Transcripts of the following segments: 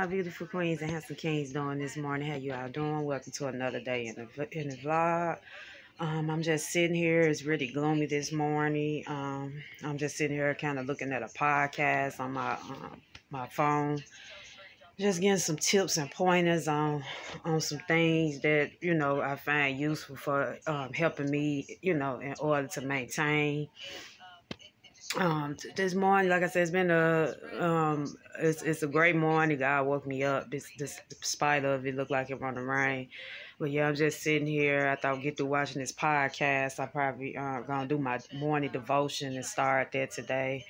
my beautiful queens and handsome kings doing this morning? How you all doing? Welcome to another day in the vlog. I'm just sitting here. It's really gloomy this morning. I'm just sitting here kind of looking at a podcast on my phone. Just getting some tips and pointers on some things that, I find useful for helping me, in order to maintain. This morning, like I said, it's been it's a great morning. God woke me up. Despite of it, looked like it gonna rain, but yeah, I'm just sitting here. After I get through watching this podcast, I probably gonna do my morning devotion and start that today.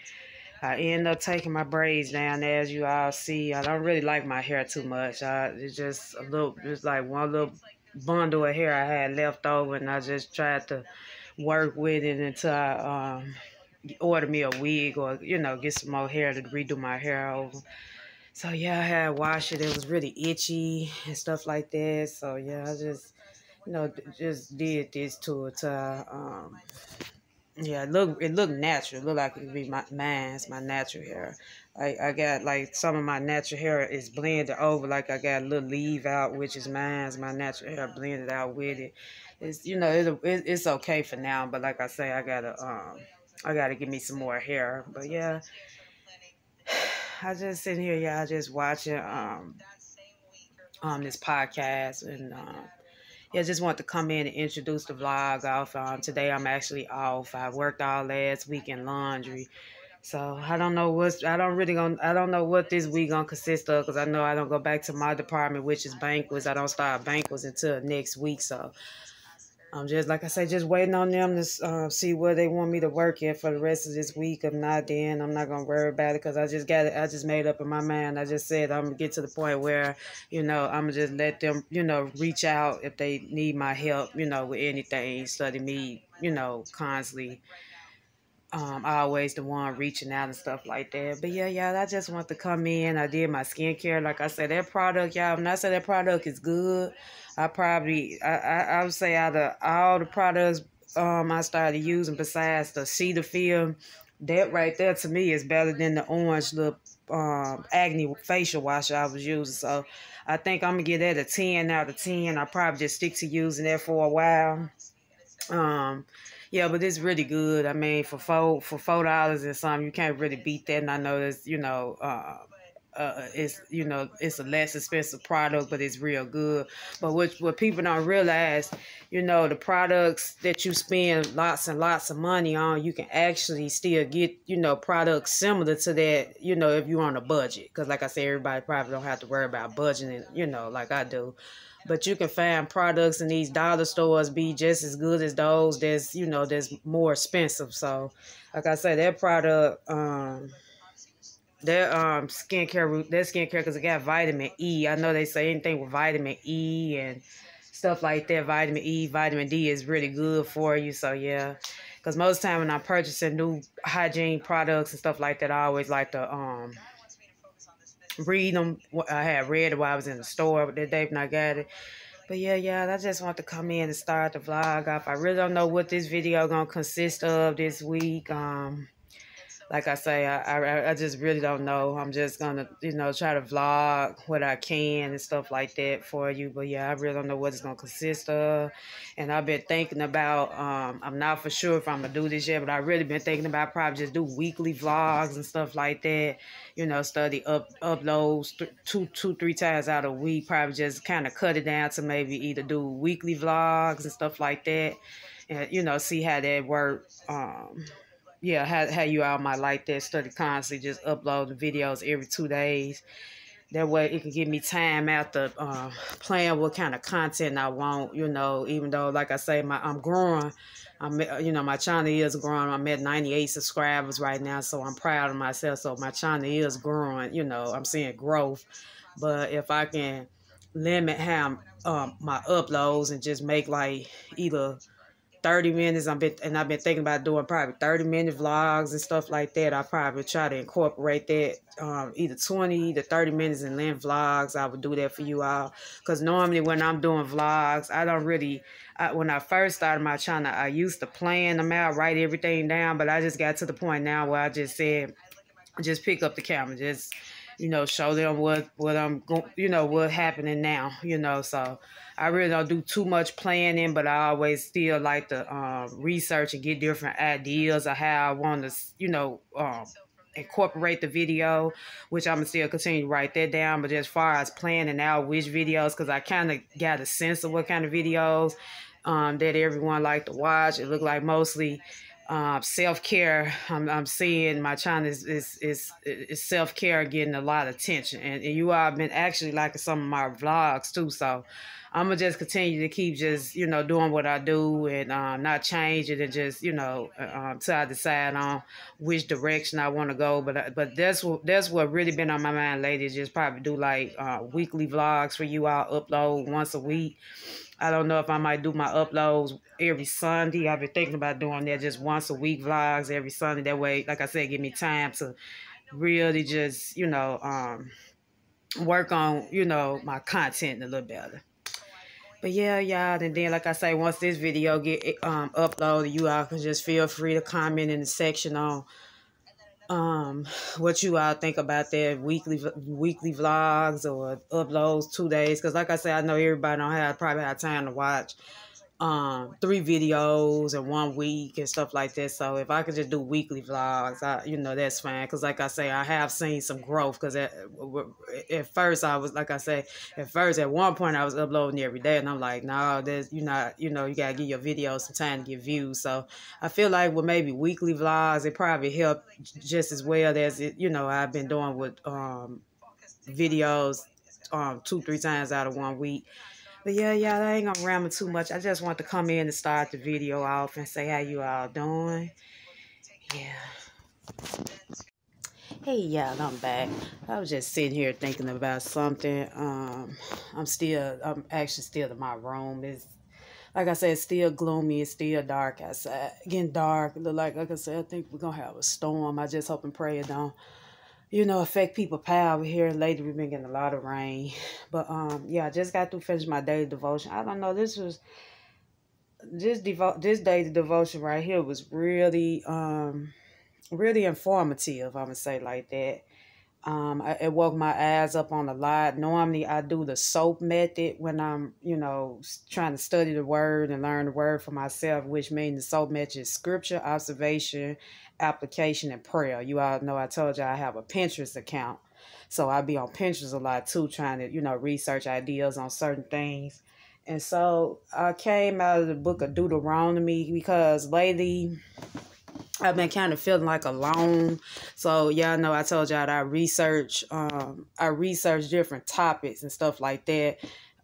I end up taking my braids down, as you all see. I don't really like my hair too much. It's just just like one little bundle of hair I had left over, and I just tried to work with it until I order me a wig or, get some more hair to redo my hair over. So, yeah, I had washed it. It was really itchy and stuff like that. So, yeah, I just, just did this to it. Yeah, it looked natural. It looked like it could be my natural hair. I got, like, some of my natural hair is blended over. Like, I got a little leave out, which is my natural hair blended out with it. It's, it's okay for now. But like I say, I gotta give me some more hair. But yeah, I just sitting here, y'all, just watching this podcast, and yeah, just want to come in and introduce the vlog off. Today I'm actually off. I worked all last week in laundry. So I don't know what this week gonna consist of, because I know I don't go back to my department, which is banquets. I don't start banquets until next week. So I'm just, like I say, just waiting on them to see where they want me to work at for the rest of this week. If not, then I'm not going to worry about it, because I just made up in my mind. I just said I'm going to get to the point where, I'm going to just let them, reach out if they need my help, with anything, instead of me, constantly always the one reaching out and stuff like that. But yeah, I just want to come in. I did my skincare. Like I said, that product, y'all, when I say that product is good, I would say out of all the products I started using besides the Cetaphil, that right there to me is better than the orange little acne facial wash I was using. So I think I'm gonna give that a 10 out of 10. I'll probably just stick to using that for a while. Yeah, but it's really good. I mean, for $4 and something, you can't really beat that. And I know it's it's a less expensive product, but it's real good. But what people don't realize, the products that you spend lots and lots of money on, you can actually still get, products similar to that, if you're on a budget. Because like I said, everybody probably don't have to worry about budgeting, like I do. But you can find products in these dollar stores be just as good as those that's more expensive. So, like I said, that product, skincare, because it got vitamin E. I know they say anything with vitamin E and stuff like that, vitamin E, vitamin D is really good for you. So, yeah. Because most of the time when I'm purchasing new hygiene products and stuff like that, I always like to read them. I had read it while I was in the store that day when I got it. But yeah, I just want to come in and start the vlog off. I really don't know what this video gonna consist of this week. Like I say, I just really don't know. I'm just gonna, try to vlog what I can and stuff like that for you. But yeah, I really don't know what it's gonna consist of. And I've been thinking about, I'm not for sure if I'm gonna do this yet, but I've really been thinking about probably just do weekly vlogs and stuff like that. Study uploads three times out a week. Probably just kind of cut it down to maybe either do weekly vlogs and stuff like that. And, see how that works. Yeah, how you all might like that, study constantly, just upload the videos every 2 days. That way it can give me time after playing what kind of content I want, even though, like I say, I'm growing. My channel is growing. I'm at 98 subscribers right now, so I'm proud of myself. So my channel is growing, I'm seeing growth. But if I can limit how my uploads and just make like either 30 minutes. I've been thinking about doing probably 30-minute vlogs and stuff like that. I probably try to incorporate that, either 20 to 30 minutes in length vlogs. I would do that for you all. Because normally when I'm doing vlogs, I don't really, when I first started my channel, I used to plan them out, write everything down. But I just got to the point now where I just said, just pick up the camera. Just, show them what I'm going, what happening now, so I really don't do too much planning, but I always still like to research and get different ideas of how I want to, incorporate the video, which I'm gonna still continue to write that down. But as far as planning out which videos, because I kind of got a sense of what kind of videos that everyone like to watch. It look like mostly self-care. I'm seeing my channel is self-care getting a lot of attention, and you all have been actually liking some of my vlogs too, so I'm gonna just continue to keep just doing what I do and not change it, and just till I decide on which direction I want to go. But that's what really been on my mind lately, is just probably do like weekly vlogs for you all, upload once a week. I don't know if I might do my uploads every Sunday. I've been thinking about doing that, just once a week vlogs every Sunday. That way, like I said, give me time to really just, work on, my content a little better. But yeah, y'all, and then like I say, once this video get uploaded, you all can just feel free to comment in the section on what you all think about that weekly vlogs or uploads 2 days, because like I said, I know everybody don't probably have time to watch 3 videos in 1 week and stuff like that. So if I could just do weekly vlogs, that's fine. Because like I say, I have seen some growth. Because at first I was, like I say, at one point I was uploading every day, and I'm like, no, there's you gotta give your videos some time to get views. So I feel like with maybe weekly vlogs, it probably help just as well as I've been doing with videos 2-3 times out of 1 week. But yeah, I ain't gonna ramble too much. I just want to come in and start the video off and say how you all doing. Yeah. Hey, y'all, I'm back. I was just sitting here thinking about something. I'm actually still in my room. It's, like I said, it's still gloomy. It's still dark outside. Getting dark. It look like I said, I think we're gonna have a storm. I just hope and pray it don't affect people power here. Lately, we've been getting a lot of rain. But, yeah, I just got to finish my daily devotion. I don't know, this daily devotion right here was really, really informative, I'm going to say like that. It woke my eyes up on a lot. Normally, I do the SOAP method when I'm, trying to study the word and learn the word for myself, which means the SOAP method is scripture, observation, application, and prayer. You all know I told you I have a Pinterest account. So I be on Pinterest a lot too, trying to, research ideas on certain things. And so I came out of the book of Deuteronomy because lately I've been kind of feeling like alone. So y'all know I told y'all that I research different topics and stuff like that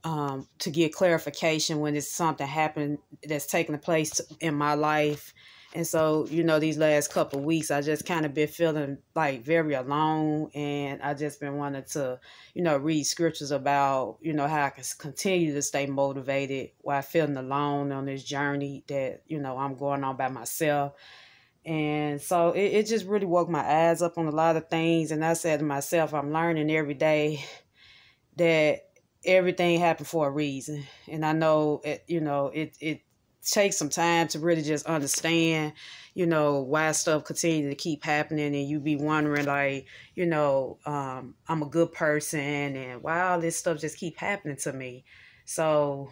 to get clarification when it's something happened that's taking place in my life. And so, these last couple of weeks, I just kind of been feeling like very alone. And I just been wanting to, read scriptures about, how I can continue to stay motivated while feeling alone on this journey that, I'm going on by myself. And so it just really woke my eyes up on a lot of things. And I said to myself, I'm learning every day that everything happened for a reason. And I know, it takes some time to really just understand, why stuff continue to keep happening. And you be wondering like, I'm a good person and why all this stuff just keep happening to me. So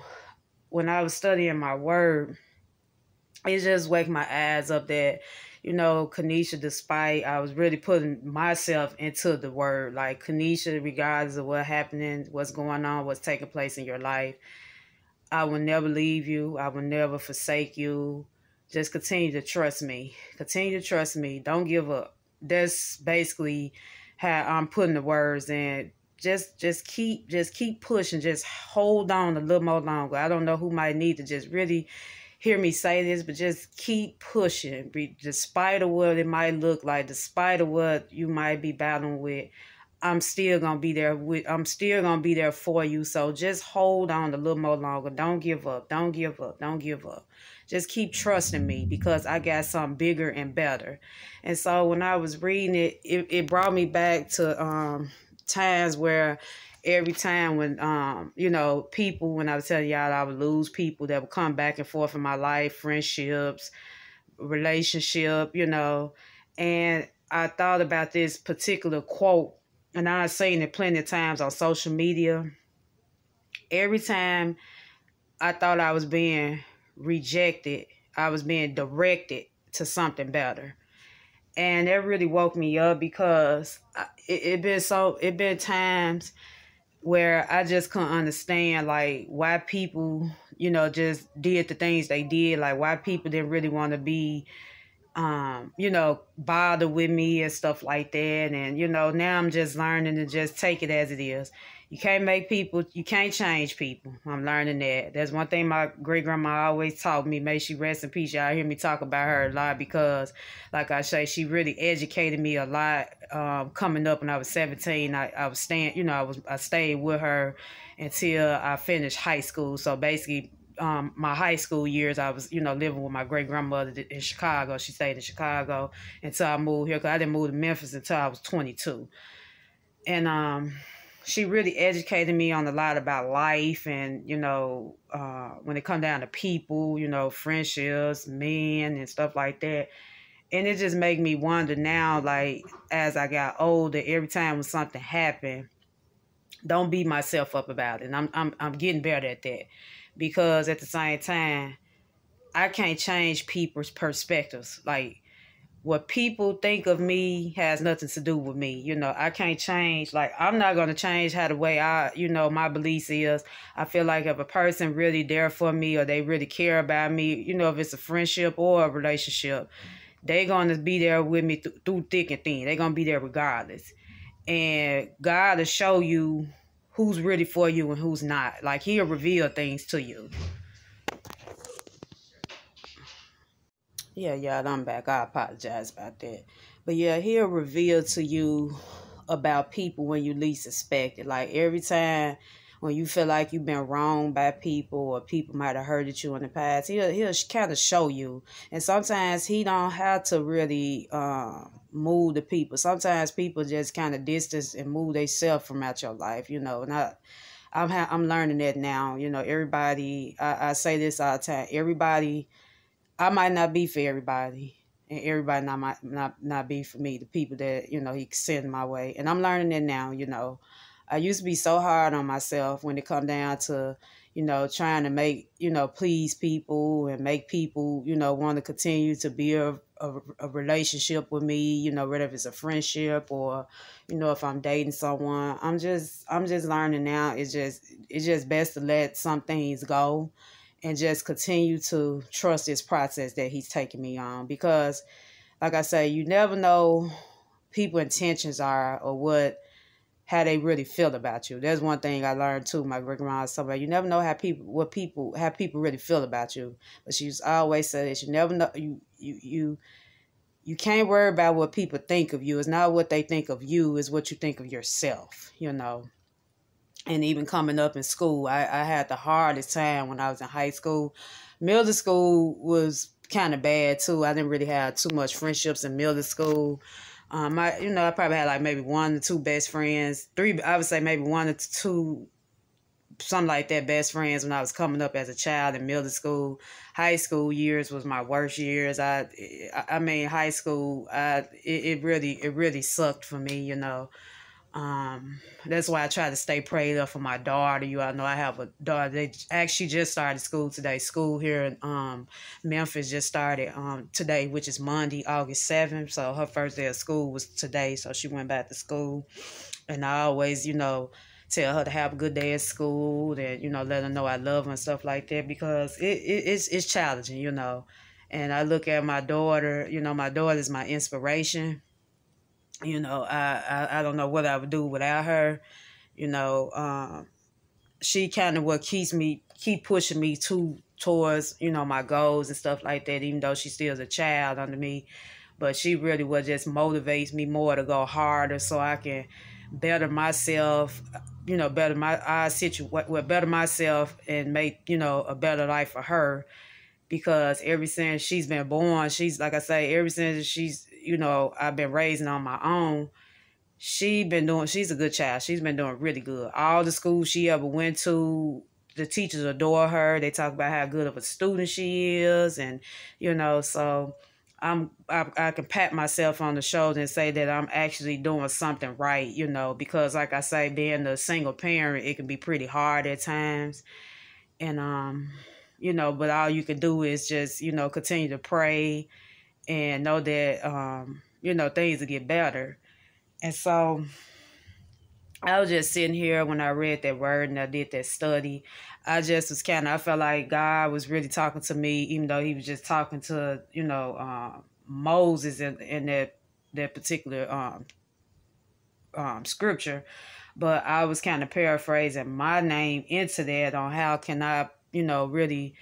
when I was studying my word, it just waked my eyes up that, Kanisha, despite I was really putting myself into the word, like Kanisha, regardless of what's happening, what's going on, what's taking place in your life, I will never leave you. I will never forsake you. Just continue to trust me. Continue to trust me. Don't give up. That's basically how I'm putting the words in. Just keep pushing. Just hold on a little more longer. I don't know who might need to just really hear me say this, but just keep pushing. Despite of what it might look like, despite of what you might be battling with, I'm still gonna be there for you. So just hold on a little more longer. Don't give up. Don't give up. Don't give up. Just keep trusting me because I got something bigger and better. And so when I was reading it, it brought me back to times where every time when people, when I was telling y'all I would lose people that would come back and forth in my life, friendships, relationship, and I thought about this particular quote and I've seen it plenty of times on social media. Every time I thought I was being rejected, I was being directed to something better. And that really woke me up because it been times where I just couldn't understand like why people, just did the things they did, like why people didn't really want to be bother with me and stuff like that. And, now I'm just learning to just take it as it is. You can't change people. I'm learning that. That's one thing my great grandma always taught me. May she rest in peace. Y'all hear me talk about her a lot because, like I say, she really educated me a lot. Coming up when I was 17, I was staying, I stayed with her until I finished high school. So basically, my high school years, I was, living with my great grandmother in Chicago. She stayed in Chicago until I moved here because I didn't move to Memphis until I was 22. And she really educated me on a lot about life and, when it come down to people, friendships, men and stuff like that. And it just made me wonder now, like, as I got older, every time when something happened, don't beat myself up about it. And I'm getting better at that. Because at the same time, I can't change people's perspectives. Like, what people think of me has nothing to do with me. I can't change. Like, I'm not going to change how the way my beliefs is. I feel like if a person really there for me or they really care about me, if it's a friendship or a relationship, they're going to be there with me through thick and thin. They're going to be there regardless. And God will show you who's really for you and who's not. Like, he'll reveal things to you. Yeah, y'all, I'm back. I apologize about that. But yeah, he'll reveal to you about people when you least expect it. Like, every time when you feel like you've been wronged by people or people might have hurted you in the past, he'll kind of show you. And sometimes he don't have to really move the people. Sometimes people just kind of distance and move themselves from out your life, And I'm learning that now. Everybody, I say this all the time, everybody, I might not be for everybody, and everybody might not be for me, the people that, he send my way. And I'm learning it now, I used to be so hard on myself when it come down to, trying to make, please people and make people, want to continue to be a relationship with me, whether it's a friendship or, if I'm dating someone. I'm just learning now. It's just best to let some things go and just continue to trust this process that he's taking me on. Because, like I say, you never know people's intentions are or how they really feel about you. There's one thing I learned too. My great grandma was talking about, you never know how people really feel about you. But she used to always say this: you never know. You can't worry about what people think of you. It's not what they think of you. It's what you think of yourself. And even coming up in school, I had the hardest time when I was in high school. Middle school was kind of bad too. I didn't really have too much friendships in middle school. I probably had like maybe 1 or 2 best friends. 3, I would say maybe 1 or 2, something like that, best friends when I was coming up as a child in middle school. High school years was my worst years. I mean, high school, it really sucked for me, That's why I try to stay prayed up for my daughter. You all know I have a daughter. They actually just started school today. School here in Memphis just started today, which is Monday, August 7th. So her first day of school was today. So she went back to school. And I always, tell her to have a good day at school and, let her know I love her and stuff like that, because it's challenging, And I look at my daughter, my daughter is my inspiration. I don't know what I would do without her. She kind of what keep pushing me towards, my goals and stuff like that, even though she still is a child under me. But she really what just motivates me more to go harder so I can better myself, better better myself and make, a better life for her. Because ever since she's been born, she's, like I say, ever since she's, I've been raising on my own, she's a good child. She's been doing really good. All the schools she ever went to, the teachers adore her. They talk about how good of a student she is. And, so I can pat myself on the shoulder and say that I'm actually doing something right, because like I say, being a single parent, it can be pretty hard at times. And but all you can do is just, continue to pray and know that things will get better. And so I was just sitting here when I read that word and I did that study. I just was I felt like God was really talking to me, even though he was just talking to, Moses in that particular scripture. But I was kind of paraphrasing my name into that on how can I, really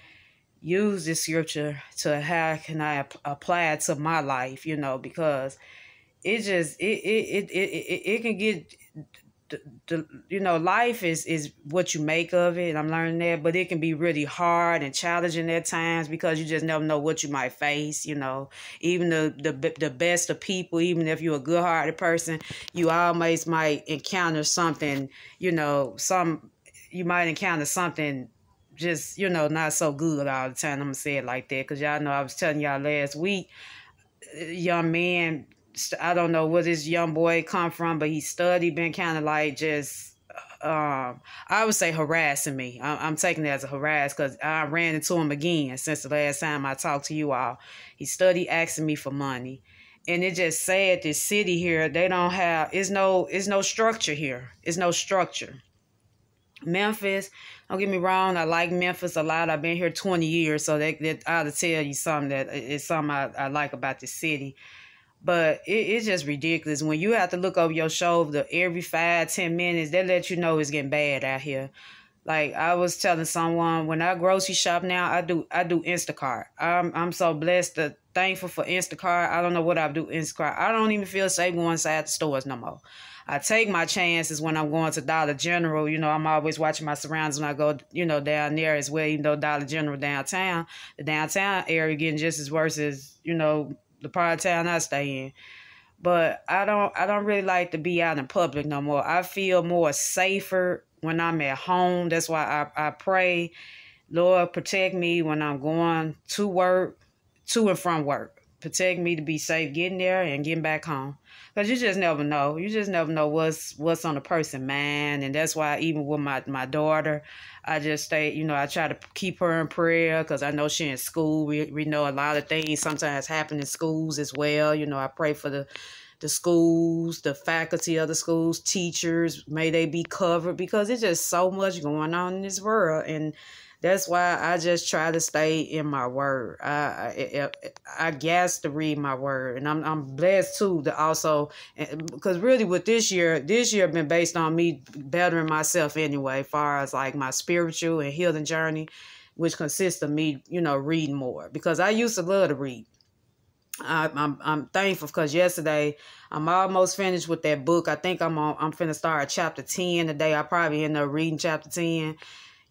use this scripture to how can I apply it to my life, because it just, it can get life is what you make of it, and I'm learning that, but it can be really hard and challenging at times because you just never know what you might face. Even the best of people, even if you're a good-hearted person, you always might encounter something. You might encounter something just not so good all the time. I'm gonna say it like that because y'all know I was telling y'all last week, young man, I don't know where this young boy come from, but he studied, been kind of like just, I would say harassing me. I'm taking it as a harass because I ran into him again since the last time I talked to you all. He studied asking me for money. And it just said this city here, they don't have, it's no structure here. It's no structure. Memphis, don't get me wrong, I like Memphis a lot. I've been here 20 years, so that ought to tell you something that it's something I like about the city. But it's just ridiculous. When you have to look over your shoulder every 5-10 minutes, they let you know it's getting bad out here. Like I was telling someone, when I grocery shop now, I do Instacart. I'm so blessed, thankful for Instacart. I don't know what I do Instacart. I don't even feel safe going inside the stores no more. I take my chances when I'm going to Dollar General. I'm always watching my surroundings when I go, down there as well, even though Dollar General downtown, the downtown area getting just as worse as, the part of town I stay in. But I don't really like to be out in public no more. I feel more safer when I'm at home. That's why I pray, Lord, protect me when I'm going to work, to and from work. Protect me to be safe getting there and getting back home. Because you just never know. You just never know what's on a person's mind. And that's why even with my daughter, I just stay, I try to keep her in prayer because I know she's in school. We know a lot of things sometimes happen in schools as well. I pray for the schools, the faculty of the schools, teachers, may they be covered because it's just so much going on in this world. And that's why I just try to stay in my word. I guess to read my word, and I'm blessed too to also, because really with this year been based on me bettering myself anyway, as far as like my spiritual and healing journey, which consists of me, reading more because I used to love to read. I'm thankful because yesterday I'm almost finished with that book. I think I'm finna start chapter 10 today. I probably end up reading chapter 10.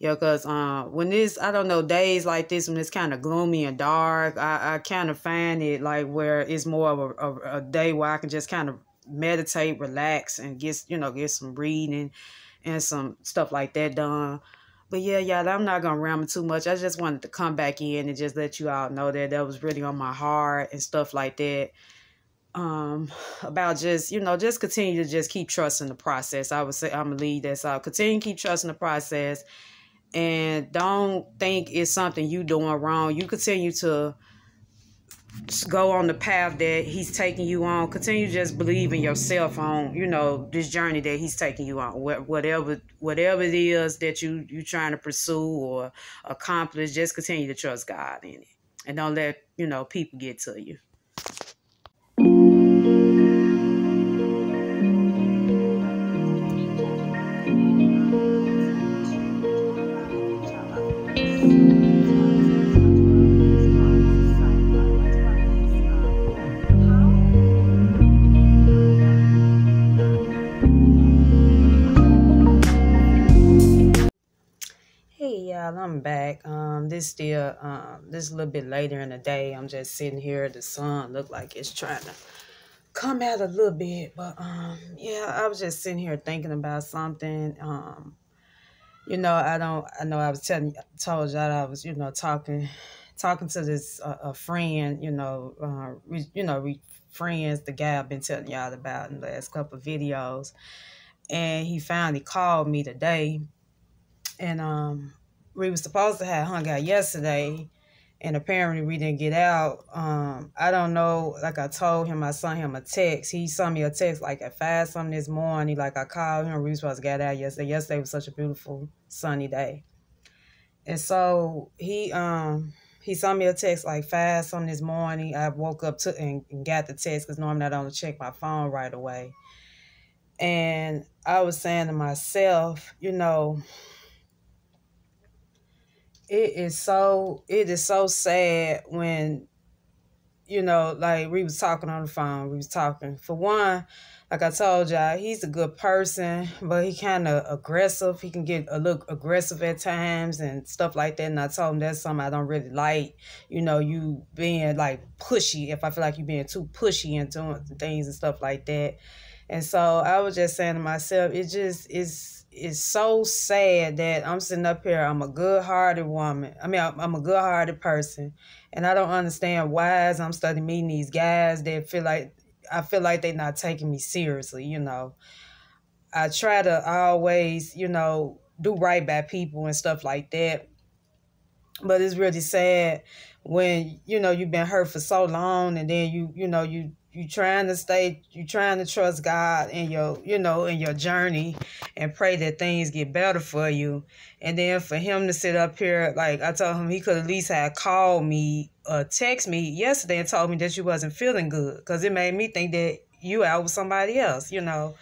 Because when I don't know, days like this, when it's kind of gloomy and dark, I kind of find it like where it's more of a day where I can just kind of meditate, relax, and get some reading and some stuff like that done. But yeah, y'all, I'm not going to ramble too much. I just wanted to come back in and just let you all know that was really on my heart and stuff like that. About just, just continue to just keep trusting the process. I would say I'm going to leave this out. Continue to keep trusting the process. And don't think it's something you doing wrong. You continue to go on the path that he's taking you on. Continue to just believe in yourself on, this journey that he's taking you on. Whatever it is that you trying to pursue or accomplish, just continue to trust God in it. And don't let, people get to you. I'm back. This a little bit later in the day. I'm just sitting here. The sun look like it's trying to come out a little bit, but yeah, I was just sitting here thinking about something. I know I was told y'all I was, talking talking to this a friend, we friends, the guy I've been telling y'all about in the last couple of videos. And he finally called me today. And we was supposed to have hung out yesterday, and apparently we didn't get out. I don't know. Like I told him, I sent him a text. He sent me a text like at 5 something this morning. Like I called him. We were supposed to get out yesterday. Yesterday was such a beautiful sunny day, and so he sent me a text like 5 something this morning. I woke up and got the text because normally I don't check my phone right away. And I was saying to myself, it is so sad when, like we was talking on the phone. We was talking. For one, like I told y'all, he's a good person, but he kind of aggressive. He can get a little aggressive at times and stuff like that. And I told him that's something I don't really like. You being like pushy. If I feel like you being too pushy and doing things and stuff like that. And so I was just saying to myself, it just is so sad that I'm sitting up here. I'm a good-hearted woman. I mean, I'm a good-hearted person. And I don't understand why as I'm studying meeting these guys that I feel like they're not taking me seriously, I try to always, do right by people and stuff like that. But it's really sad when, you've been hurt for so long and then you trying to trust God in your journey and pray that things get better for you. And then for him to sit up here, like I told him he could at least have called me or text me yesterday and told me that you wasn't feeling good, because it made me think that you out with somebody else, And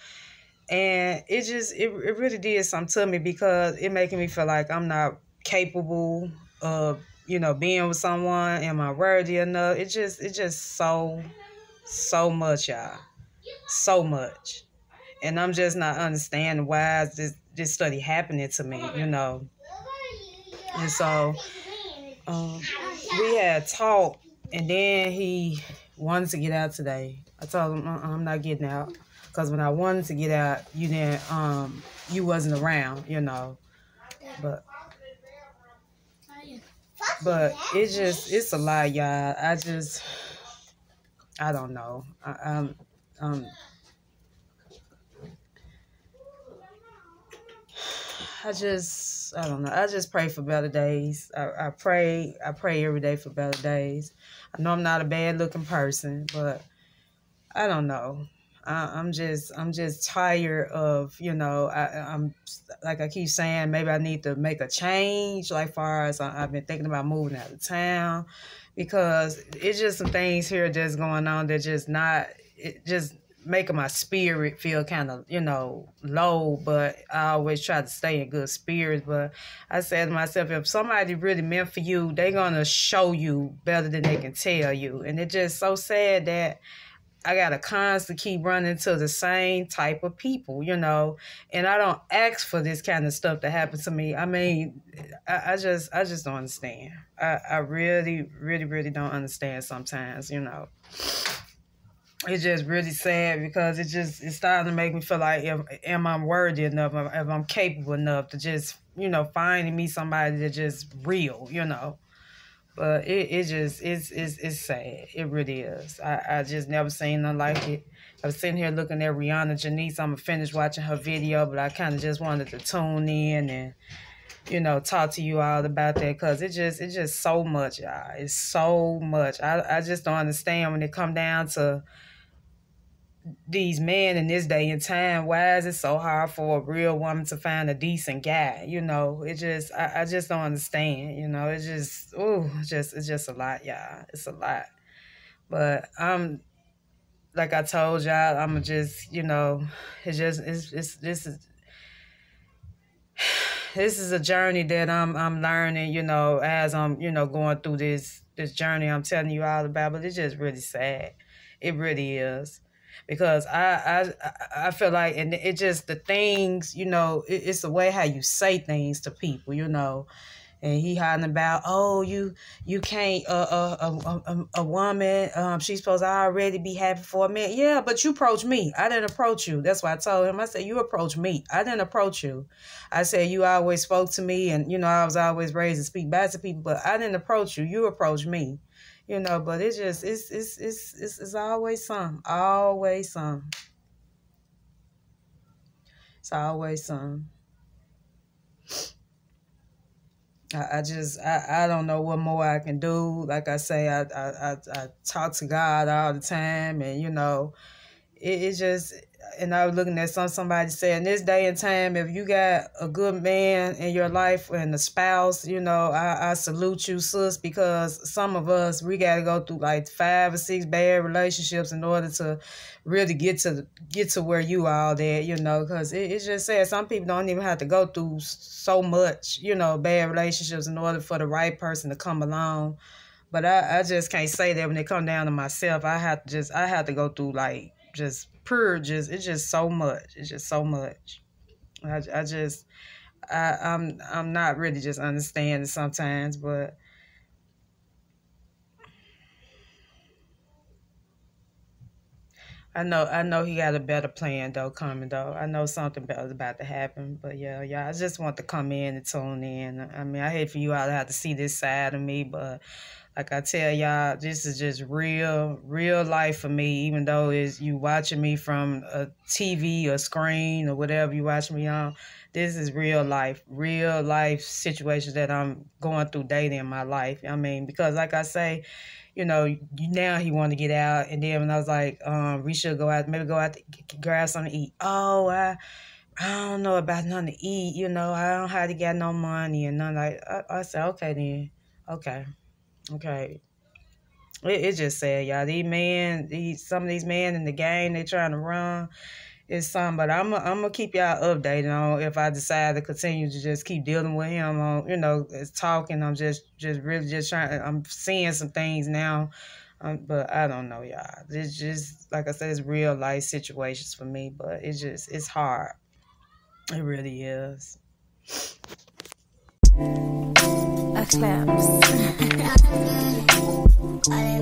it really did something to me, because it making me feel like I'm not capable of, being with someone. Am I worthy enough? It's just so much, y'all. So much. And I'm just not understanding why is this study happening to me, And so we had talked, and then he wanted to get out today. I told him I'm not getting out, because when I wanted to get out, you wasn't around, But it's a lot, y'all. I don't know. I don't know. I just pray for better days. I pray every day for better days. I know I'm not a bad looking person, but I don't know. I'm just tired of, I'm like I keep saying, maybe I need to make a change. Like far as I've been thinking about moving out of town, because it's just some things here that's going on that just making my spirit feel kind of, low. But I always try to stay in good spirits. But I said to myself, if somebody really meant for you, they're gonna show you better than they can tell you. And it's just so sad that I got to constantly keep running to the same type of people, and I don't ask for this kind of stuff to happen to me. I mean, I just don't understand. I really, really, really don't understand sometimes, It's just really sad, because it's starting to make me feel like, am I worthy enough, if I'm capable enough to just, finding me somebody that's just real, But it's sad. It really is. I just never seen nothing like it. I was sitting here looking at Rihanna Janice. I'm going to finish watching her video, but I kind of just wanted to tune in and, talk to you all about that, because it's just so much, y'all. It's so much. I just don't understand when it come down to these men in this day and time. Why is it so hard for a real woman to find a decent guy? I just don't understand. It's just a lot, y'all. It's a lot. But like I told y'all, I'm just, this is a journey that I'm learning, as I'm, going through this journey I'm telling you all about. But it's just really sad. It really is. Because I feel like, and it just the things, it's the way how you say things to people, And And he hollering about, oh, you can't, a woman, she's supposed to already be happy for a man. Yeah, but you approached me. I didn't approach you. That's why I told him. I said, you approached me. I didn't approach you. I said, you always spoke to me, and, you know, I was always raised to speak back to people, but I didn't approach you. You approached me. You know, but it's just, it's always some. Always some. It's always some. I don't know what more I can do. Like I say, I talk to God all the time, and you know, it's just. And I was looking at somebody saying this day and time, if you got a good man in your life and a spouse, you know, I salute you, sis, because some of us, we got to go through like 5 or 6 bad relationships in order to really get to where you are there, you know, because it's just sad. Some people don't even have to go through so much, you know, bad relationships in order for the right person to come along. But I just can't say that when it come down to myself. I have to go through like just purges. It's just so much. It's just so much. I'm not really just understanding sometimes, but I know he got a better plan though coming though. I know something better is about to happen. But yeah, I just want to come in and tune in. I mean, I hate for you all to have to see this side of me, but like I tell y'all, this is just real life for me, even though it's you watching me from a TV or screen or whatever you watch me on. This is real life situations that I'm going through daily in my life. I mean, because like I say, you know, now he wanted to get out. And then when I was like, we should go out, maybe go out to grab something to eat. Oh, I don't know about nothing to eat. You know, I don't have to get no money and nothing like. I said, okay then, okay. It's just sad, y'all. Some of these men in the game they trying to run. It's something, but I'm gonna keep y'all updated on if I decide to continue to just keep dealing with him on, you know, it's talking. I'm just really just trying. I'm seeing some things now, but I don't know, y'all. It's just like I said, it's real life situations for me, but it's hard. It really is. Claps. I